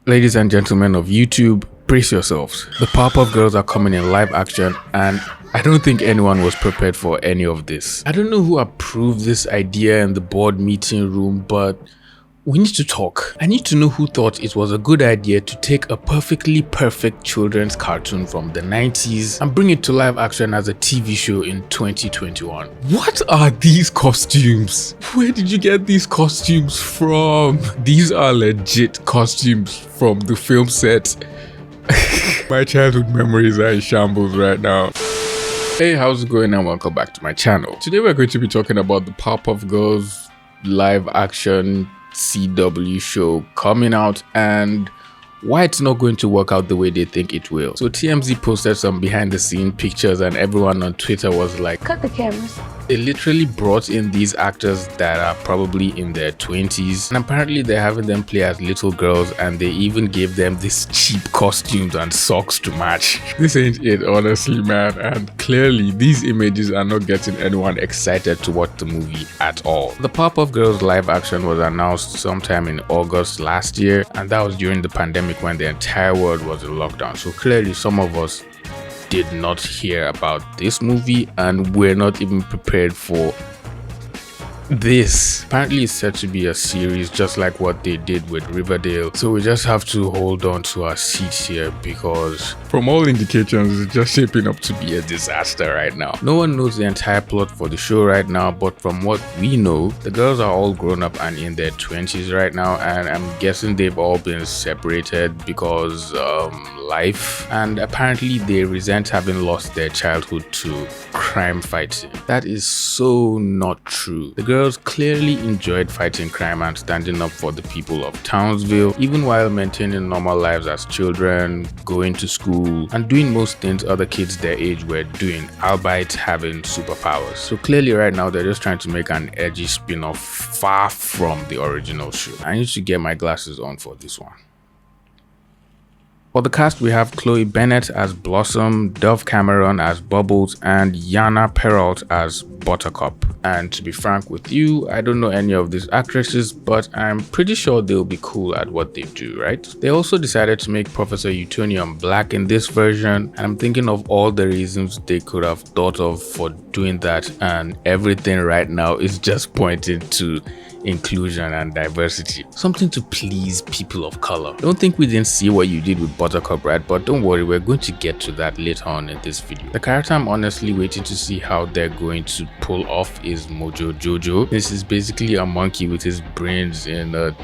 Ladies and gentlemen of YouTube, brace yourselves. The Powerpuff Girls are coming in live action, and I don't think anyone was prepared for any of this. I don't know who approved this idea in the board meeting room, but we need to talk. I need to know who thought it was a good idea to take a perfectly perfect children's cartoon from the 90s and bring it to live action as a TV show in 2021. What are these costumes? Where did you get these costumes from? These are legit costumes from the film set. My childhood memories are in shambles right now. Hey, how's it going and welcome back to my channel. Today we're going to be talking about the Powerpuff Girls live action CW show coming out and why it's not going to work out the way they think it will. So TMZ posted some behind the scene pictures and everyone on Twitter was like, cut the cameras. They literally brought in these actors that are probably in their 20s and apparently they're having them play as little girls, and they even gave them these cheap costumes and socks to match. This ain't it, honestly, man, and clearly these images are not getting anyone excited to watch the movie at all. The Powerpuff Girls live action was announced sometime in August last year, and that was during the pandemic when the entire world was in lockdown, so clearly some of us did not hear about this movie and we're not even prepared for this. Apparently it's set to be a series just like what they did with Riverdale, so we just have to hold on to our seats here because from all indications it's just shaping up to be a disaster right now. No one knows the entire plot for the show right now, but from what we know, the girls are all grown up and in their 20s right now, and I'm guessing they've all been separated because life, and apparently they resent having lost their childhood to crime fighting. That is so not true. The girls clearly enjoyed fighting crime and standing up for the people of Townsville, even while maintaining normal lives as children, going to school, and doing most things other kids their age were doing, albeit having superpowers. So clearly right now they're just trying to make an edgy spin-off far from the original show. I need to get my glasses on for this one. For the cast, we have Chloe Bennett as Blossom, Dove Cameron as Bubbles, and Yana Perrault as Buttercup. And to be frank with you, I don't know any of these actresses, but I'm pretty sure they'll be cool at what they do, right? They also decided to make Professor Utonium black in this version, and I'm thinking of all the reasons they could have thought of for doing that, and everything right now is just pointing to inclusion and diversity, something to please people of color. Don't think we didn't see what you did with Buttercup, right? But don't worry, we're going to get to that later on in this video. The character I'm honestly waiting to see how they're going to pull off is Mojo Jojo. This is basically a monkey with his brains in a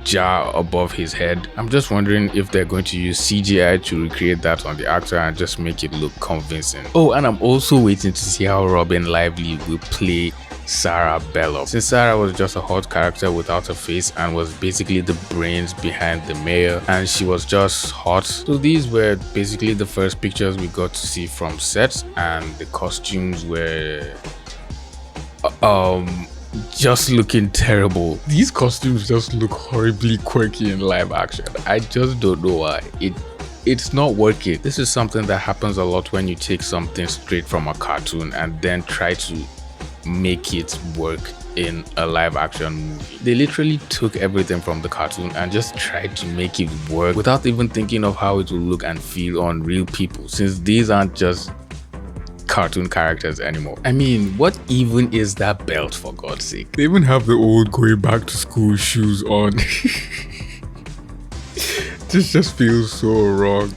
jar above his head. I'm just wondering if they're going to use CGI to recreate that on the actor and just make it look convincing. Oh, and I'm also waiting to see how Robin Lively will play Sarah Bellow, since Sarah was just a hot character without a face and was basically the brains behind the mayor, and she was just hot. So these were basically the first pictures we got to see from set, and the costumes were just looking terrible. These costumes just look horribly quirky in live action. I just don't know why. It's not working. This is something that happens a lot when you take something straight from a cartoon and then try to make it work in a live action movie. They literally took everything from the cartoon and just tried to make it work without even thinking of how it will look and feel on real people, since these aren't just cartoon characters anymore. I mean, what even is that belt, for God's sake? They even have the old going back to school shoes on. This just feels so wrong.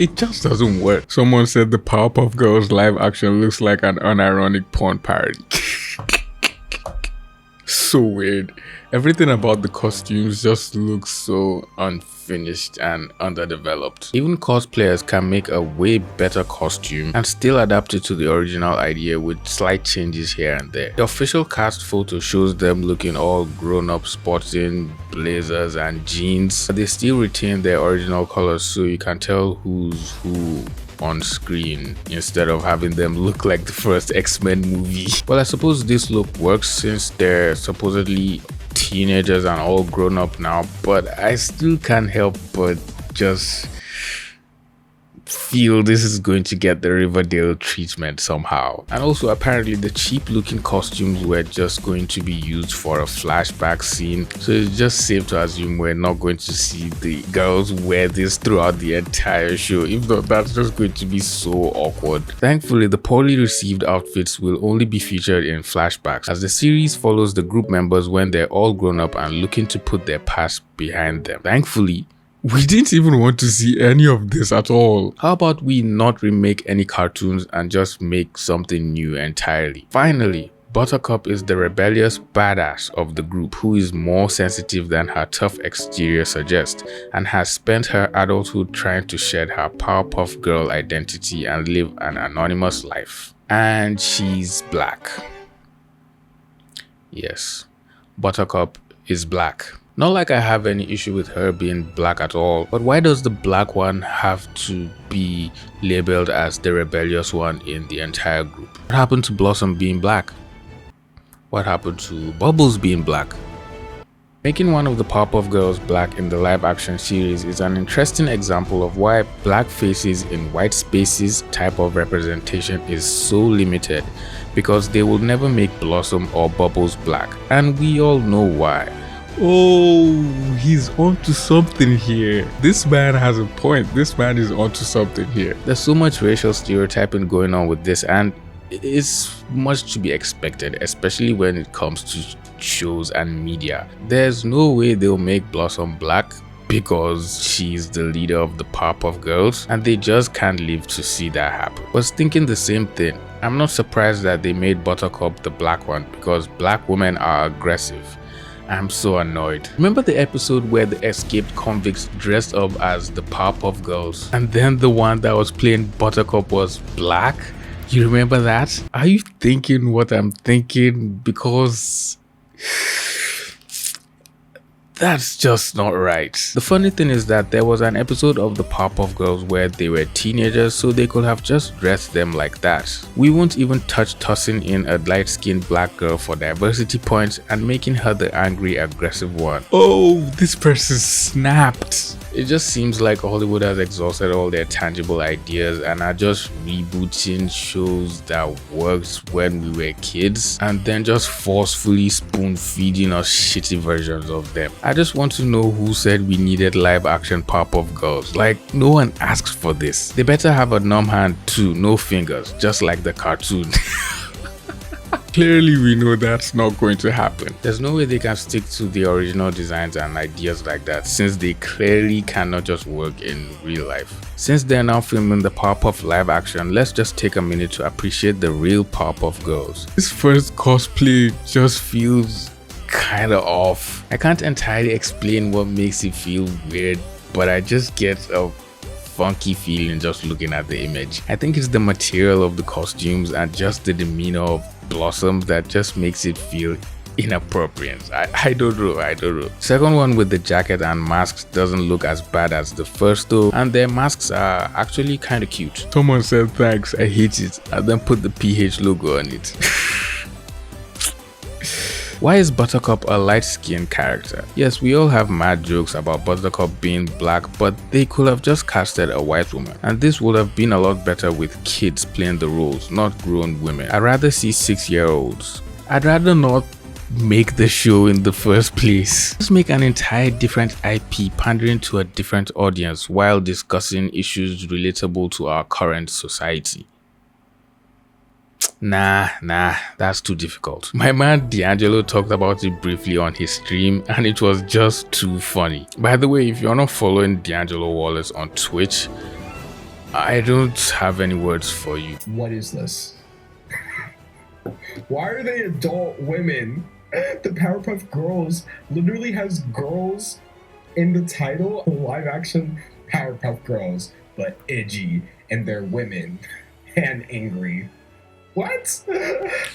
It just doesn't work. Someone said the Powerpuff Girls live action looks like an unironic porn parody. So weird. Everything about the costumes just looks so unfinished and underdeveloped. Even cosplayers can make a way better costume and still adapt it to the original idea with slight changes here and there. The official cast photo shows them looking all grown up, sporting blazers and jeans. They still retain their original colors, so you can tell who's who on screen instead of having them look like the first X-Men movie. Well, I suppose this look works since they're supposedly teenagers and all grown up now, but I still can't help but just feel this is going to get the Riverdale treatment somehow. And also apparently the cheap looking costumes were just going to be used for a flashback scene, so it's just safe to assume we're not going to see the girls wear this throughout the entire show. If not, that's just going to be so awkward. Thankfully, the poorly received outfits will only be featured in flashbacks, as the series follows the group members when they're all grown up and looking to put their past behind them. Thankfully, we didn't even want to see any of this at all. How about we not remake any cartoons and just make something new entirely? Finally, Buttercup is the rebellious badass of the group who is more sensitive than her tough exterior suggests and has spent her adulthood trying to shed her Powerpuff Girl identity and live an anonymous life. And she's black. Yes, Buttercup is black. Not like I have any issue with her being black at all, but why does the black one have to be labeled as the rebellious one in the entire group? What happened to Blossom being black? What happened to Bubbles being black? Making one of the Powerpuff Girls black in the live action series is an interesting example of why black faces in white spaces type of representation is so limited, because they will never make Blossom or Bubbles black, and we all know why. Oh, he's onto something here. This man has a point. This man is onto something here. There's so much racial stereotyping going on with this, and it's much to be expected, especially when it comes to shows and media. There's no way they'll make Blossom black because she's the leader of the Powerpuff Girls, and they just can't live to see that happen. I was thinking the same thing. I'm not surprised that they made Buttercup the black one, because black women are aggressive. I'm so annoyed. Remember the episode where the escaped convicts dressed up as the Powerpuff Girls, and then the one that was playing Buttercup was black? You remember that? Are you thinking what I'm thinking? Because that's just not right. The funny thing is that there was an episode of the Powerpuff Girls where they were teenagers, so they could have just dressed them like that. We won't even touch tossing in a light-skinned black girl for diversity points and making her the angry, aggressive one. Oh, this person snapped. It just seems like Hollywood has exhausted all their tangible ideas and are just rebooting shows that worked when we were kids and then just forcefully spoon-feeding us shitty versions of them. I just want to know who said we needed live action Powerpuff Girls. Like, no one asked for this. They better have a numb hand too, no fingers, just like the cartoon. Clearly we know that's not going to happen. There's no way they can stick to the original designs and ideas like that, since they clearly cannot just work in real life. Since they're now filming the Powerpuff live action, let's just take a minute to appreciate the real Powerpuff Girls. This first cosplay just feels kinda off. I can't entirely explain what makes it feel weird, but I just get a funky feeling just looking at the image. I think it's the material of the costumes and just the demeanor of Blossom that just makes it feel inappropriate. I don't know. Second one with the jacket and masks doesn't look as bad as the first though, and their masks are actually kind of cute. Someone said thanks, I hate it, and then put the PH logo on it. Why is Buttercup a light-skinned character? Yes, we all have mad jokes about Buttercup being black, but they could have just casted a white woman, and this would have been a lot better with kids playing the roles, not grown women. I'd rather see 6-year-olds. I'd rather not make the show in the first place. Just make an entire different IP pandering to a different audience while discussing issues relatable to our current society. Nah, that's too difficult. My man D'Angelo talked about it briefly on his stream and it was just too funny. By the way, if you're not following D'Angelo Wallace on Twitch, I don't have any words for you. What is this? Why are they adult women? The Powerpuff Girls literally has girls in the title. Live action Powerpuff Girls, but edgy, and they're women and angry. What?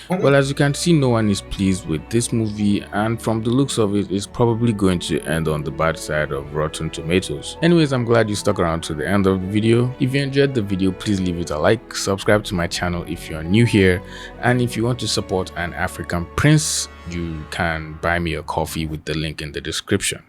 Well, as you can see, no one is pleased with this movie, and from the looks of it, it's probably going to end on the bad side of Rotten Tomatoes. Anyways, I'm glad you stuck around to the end of the video. If you enjoyed the video, please leave it a like, subscribe to my channel if you're new here, and if you want to support an African prince, you can buy me a coffee with the link in the description.